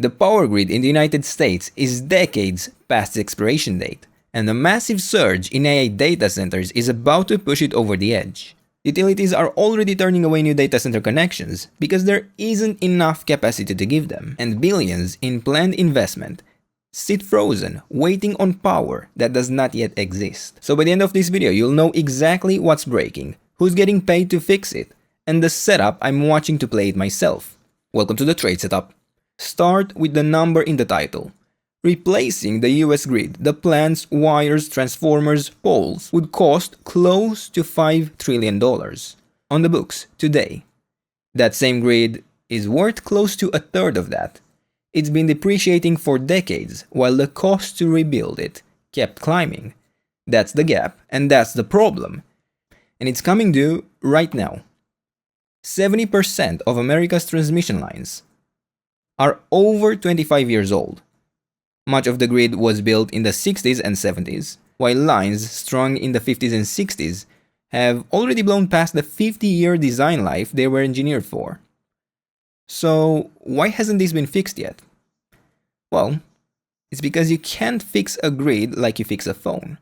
The power grid in the United States is decades past its expiration date, and a massive surge in AI data centers is about to push it over the edge. Utilities are already turning away new data center connections because there isn't enough capacity to give them, and billions in planned investment sit frozen, waiting on power that does not yet exist. So by the end of this video, you'll know exactly what's breaking, who's getting paid to fix it, and the setup I'm watching to play it myself. Welcome to the trade setup. Start with the number in the title. Replacing the US grid, the plants, wires, transformers, poles would cost close to $5 trillion on the books today. That same grid is worth close to a third of that. It's been depreciating for decades while the cost to rebuild it kept climbing. That's the gap, and that's the problem. And it's coming due right now. 70% of America's transmission lines are over 25 years old. Much of the grid was built in the 60s and 70s, while lines strung in the 50s and 60s have already blown past the 50-year design life they were engineered for. So why hasn't this been fixed yet? Well, it's because you can't fix a grid like you fix a phone.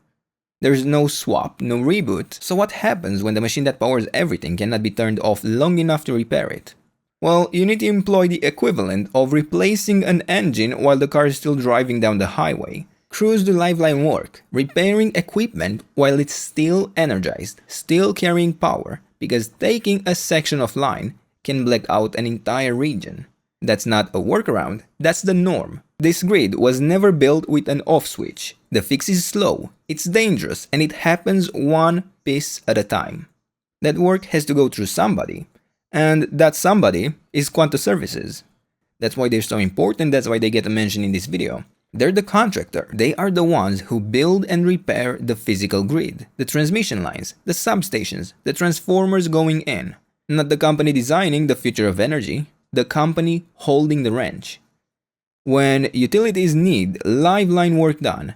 There's no swap, no reboot, so what happens when the machine that powers everything cannot be turned off long enough to repair it? Well, you need to employ the equivalent of replacing an engine while the car is still driving down the highway. Crews do lifeline work, repairing equipment while it's still energized, still carrying power, because taking a section of line can black out an entire region. That's not a workaround, that's the norm. This grid was never built with an off switch. The fix is slow, it's dangerous, and it happens one piece at a time. That work has to go through somebody. And that somebody is Quanta Services. That's why they're so important, that's why they get a mention in this video. They're the contractor, they are the ones who build and repair the physical grid, the transmission lines, the substations, the transformers going in. Not the company designing the future of energy, the company holding the wrench. When utilities need live line work done,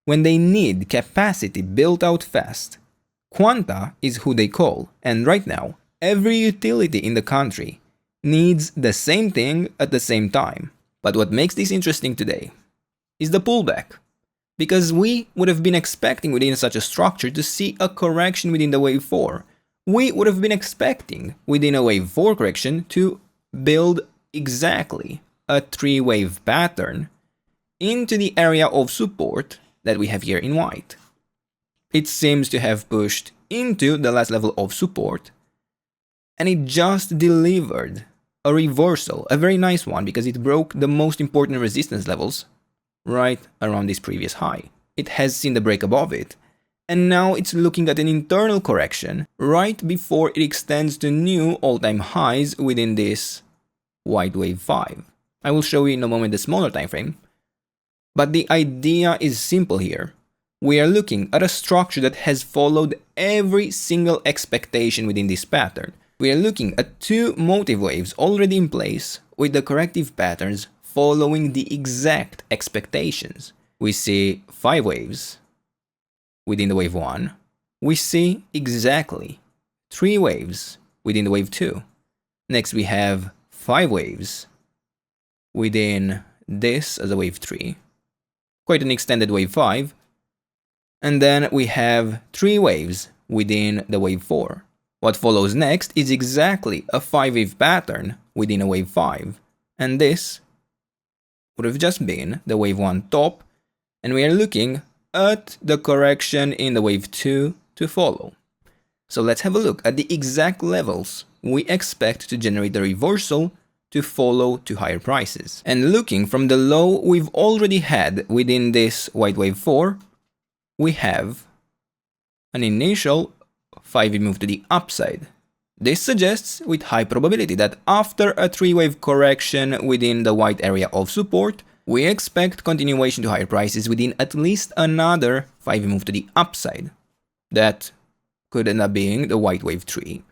when they need capacity built out fast, Quanta is who they call, and right now, every utility in the country needs the same thing at the same time. But what makes this interesting today is the pullback. Because we would have been expecting within such a structure to see a correction within the wave 4. We would have been expecting within a wave 4 correction to build exactly a 3-wave pattern into the area of support that we have here in white. It seems to have pushed into the last level of support, and it just delivered a reversal, a very nice one, because it broke the most important resistance levels right around this previous high. It has seen the break above it, and now it's looking at an internal correction right before it extends to new all-time highs within this white wave 5. I will show you in a moment the smaller time frame, but the idea is simple here. We are looking at a structure that has followed every single expectation within this pattern. We are looking at 2 motive waves already in place, with the corrective patterns following the exact expectations. We see 5 waves within the wave 1. We see exactly 3 waves within the wave 2. Next we have 5 waves within this as a wave 3. Quite an extended wave 5. And then we have 3 waves within the wave 4. What follows next is exactly a 5-wave pattern within a wave 5, and this would have just been the wave 1 top, and we are looking at the correction in the wave 2 to follow. So let's have a look at the exact levels we expect to generate the reversal to follow to higher prices. And looking from the low we've already had within this white wave 4, we have an initial 5-wave move to the upside. This suggests with high probability that after a 3-wave correction within the white area of support, we expect continuation to higher prices within at least another 5-wave move to the upside. That could end up being the white wave 3.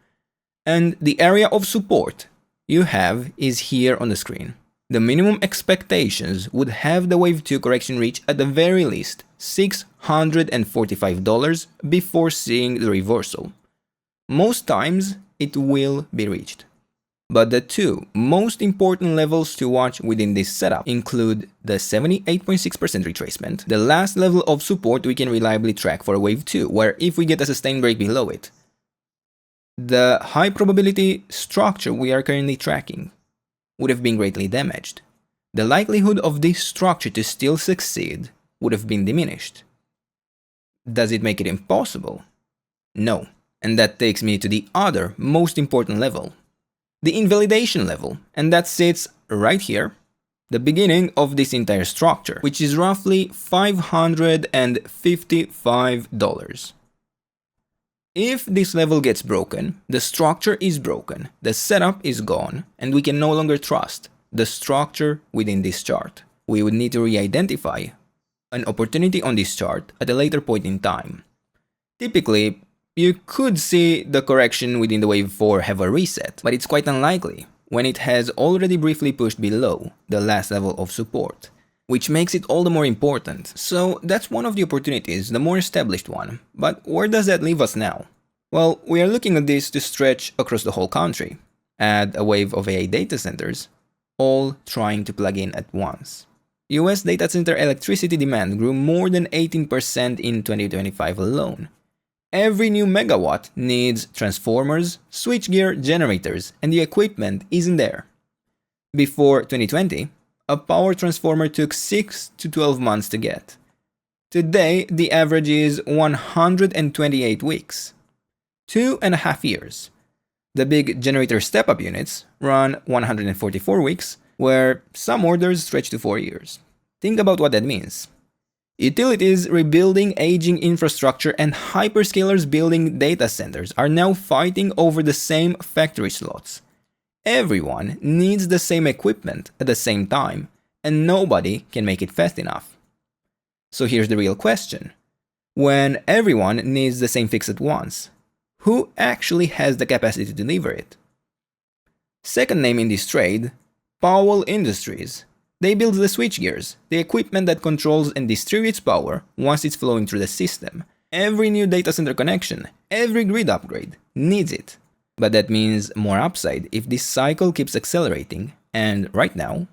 And the area of support you have is here on the screen. The minimum expectations would have the wave 2 correction reach at the very least $645 before seeing the reversal. Most times it will be reached. But the two most important levels to watch within this setup include the 78.6% retracement, the last level of support we can reliably track for a wave 2, where if we get a sustained break below it, the high probability structure we are currently tracking would have been greatly damaged. The likelihood of this structure to still succeed would have been diminished. Does it make it impossible? No. And that takes me to the other most important level, the invalidation level, and that sits right here, the beginning of this entire structure, which is roughly $555. If this level gets broken, the structure is broken, the setup is gone, and we can no longer trust the structure within this chart. We would need to re-identify an opportunity on this chart at a later point in time. Typically, you could see the correction within the wave 4 have a reset, but it's quite unlikely when it has already briefly pushed below the last level of support, which makes it all the more important. So that's one of the opportunities, the more established one. But where does that leave us now? Well, we are looking at this to stretch across the whole country, add a wave of AI data centers, all trying to plug in at once. US data center electricity demand grew more than 18% in 2025 alone. Every new megawatt needs transformers, switchgear, generators, and the equipment isn't there. Before 2020, a power transformer took 6 to 12 months to get. Today, the average is 128 weeks. 2.5 years. The big generator step-up units run 144 weeks, where some orders stretch to 4 years. Think about what that means. Utilities rebuilding aging infrastructure and hyperscalers building data centers are now fighting over the same factory slots. Everyone needs the same equipment at the same time, and nobody can make it fast enough. So here's the real question. When everyone needs the same fix at once, who actually has the capacity to deliver it? Second name in this trade, Powell Industries. They build the switchgears, the equipment that controls and distributes power once it's flowing through the system. Every new data center connection, every grid upgrade needs it. But that means more upside if this cycle keeps accelerating, and right now,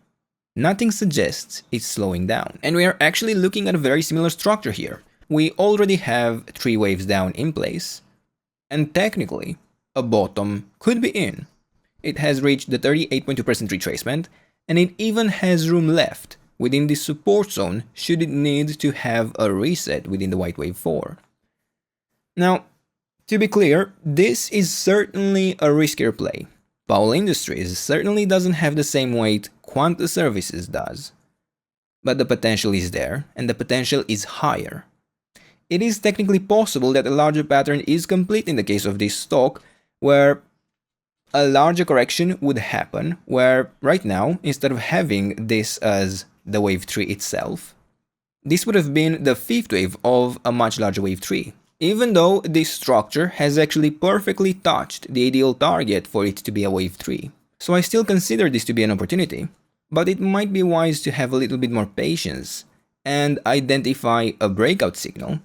nothing suggests it's slowing down. And we are actually looking at a very similar structure here. We already have 3 waves down in place, and technically, a bottom could be in. It has reached the 38.2% retracement, and it even has room left within this support zone should it need to have a reset within the white wave 4. Now, to be clear, this is certainly a riskier play. Powell Industries certainly doesn't have the same weight Quanta Services does. But the potential is there, and the potential is higher. It is technically possible that a larger pattern is complete in the case of this stock, where a larger correction would happen, where right now, instead of having this as the wave 3 itself, this would have been the 5th wave of a much larger wave 3. Even though this structure has actually perfectly touched the ideal target for it to be a wave 3. So I still consider this to be an opportunity, but it might be wise to have a little bit more patience and identify a breakout signal,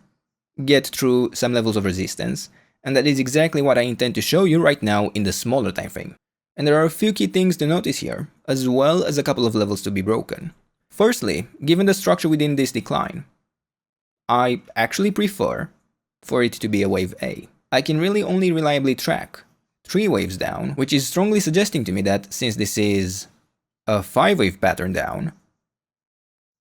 get through some levels of resistance, and that is exactly what I intend to show you right now in the smaller time frame. And there are a few key things to notice here, as well as a couple of levels to be broken. Firstly, given the structure within this decline, I actually prefer for it to be a wave A. I can really only reliably track 3 waves down, which is strongly suggesting to me that since this is a 5-wave pattern down,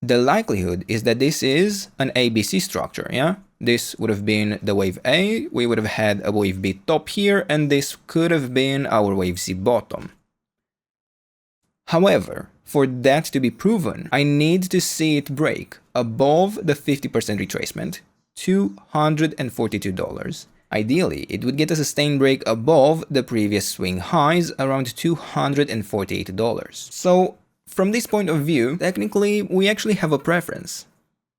the likelihood is that this is an ABC structure, yeah? This would have been the wave A, we would have had a wave B top here, and this could have been our wave C bottom. However, for that to be proven, I need to see it break above the 50% retracement, $242. Ideally, it would get a sustained break above the previous swing highs around $248. So, from this point of view, technically, we actually have a preference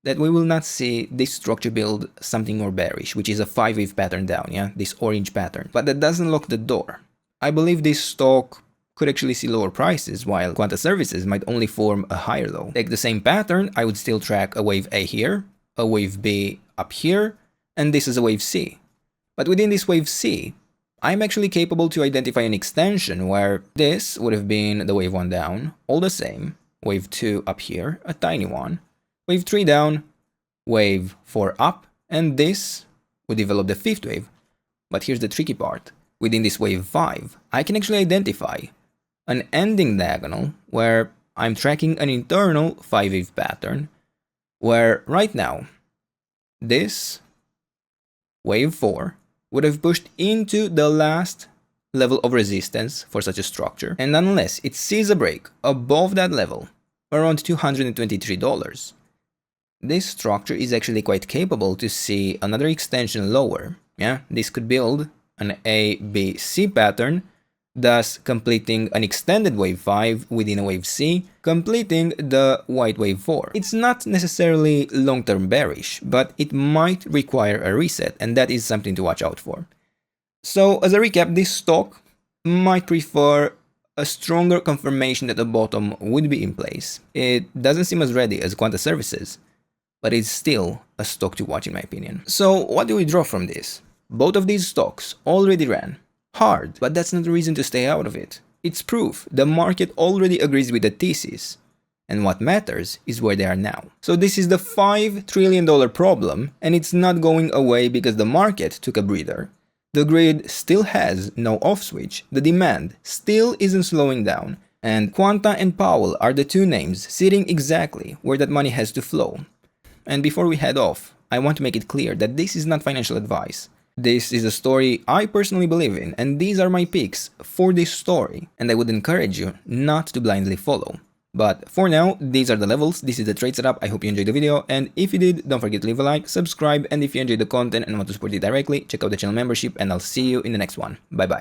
that we will not see this structure build something more bearish, which is a 5-wave pattern down, yeah, this orange pattern. But that doesn't lock the door. I believe this stock could actually see lower prices, while Quanta Services might only form a higher low. Take the same pattern, I would still track a wave A here, a wave B up here, and this is a wave C. But within this wave C, I'm actually capable to identify an extension where this would have been the wave 1 down, all the same, wave 2 up here, a tiny one, wave 3 down, wave 4 up, and this would develop the 5th wave. But here's the tricky part. Within this wave 5, I can actually identify an ending diagonal where I'm tracking an internal 5-wave pattern, where right now, this wave 4 would have pushed into the last level of resistance for such a structure, and unless it sees a break above that level, around $223, this structure is actually quite capable to see another extension lower. Yeah, this could build an A, B, C pattern, thus completing an extended wave 5 within a wave C, completing the white wave 4. It's not necessarily long-term bearish, but it might require a reset, and that is something to watch out for. So as a recap, this stock might prefer a stronger confirmation that the bottom would be in place. It doesn't seem as ready as Quanta Services, but it's still a stock to watch in my opinion. So what do we draw from this? Both of these stocks already ran hard, but that's not a reason to stay out of it. It's proof the market already agrees with the thesis, and what matters is where they are now. So this is the $5 trillion problem, and it's not going away because the market took a breather. The grid still has no off switch, the demand still isn't slowing down, and Quanta and Powell are the two names sitting exactly where that money has to flow. And before we head off, I want to make it clear that this is not financial advice. This is a story I personally believe in, and these are my picks for this story, and I would encourage you not to blindly follow. But for now, these are the levels, this is the trade setup. I hope you enjoyed the video, and if you did, don't forget to leave a like, subscribe, and if you enjoyed the content and want to support it directly, check out the channel membership, and I'll see you in the next one. Bye bye.